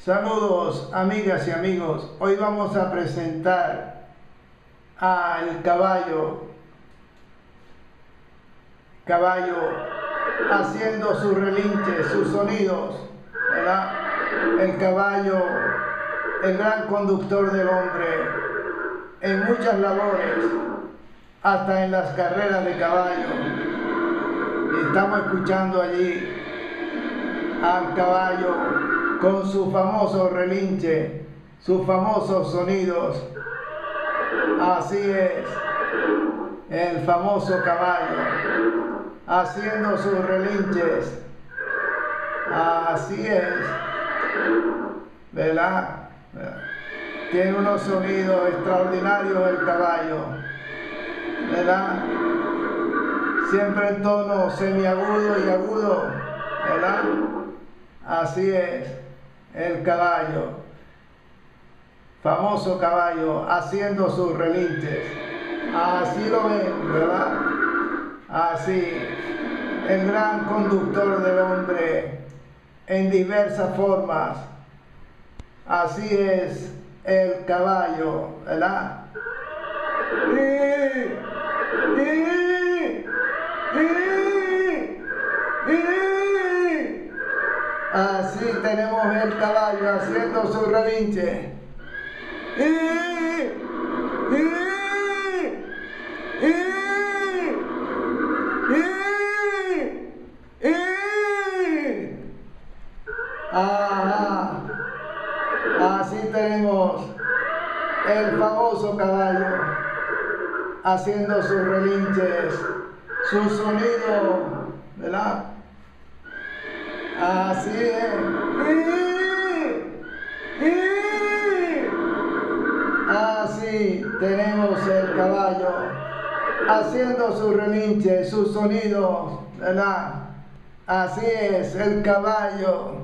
Saludos amigas y amigos, hoy vamos a presentar al caballo haciendo sus relinches, sus sonidos, ¿verdad? El caballo, el gran conductor del hombre en muchas labores, hasta en las carreras de caballo. Y estamos escuchando allí al caballo con su famoso relinche, sus famosos sonidos. Así es, el famoso caballo, haciendo sus relinches. Así es, ¿verdad? Tiene unos sonidos extraordinarios el caballo, ¿verdad? Siempre en tono semiagudo y agudo, ¿verdad? Así es, el caballo, famoso caballo, haciendo sus relinches. Así lo ven, ¿verdad? Así, el gran conductor del hombre en diversas formas. Así es el caballo, ¿verdad? Así tenemos el caballo haciendo su relinche. Así tenemos el famoso caballo haciendo sus relinches, su sonido, ¿verdad? Así es. Así tenemos el caballo haciendo sus relinches, sus sonidos, ¿verdad? Así es el caballo.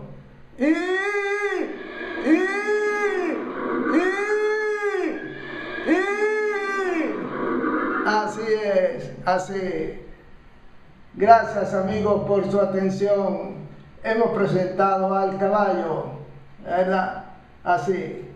Así es, así. Gracias amigos por su atención. Hemos presentado al caballo, ¿verdad? Así.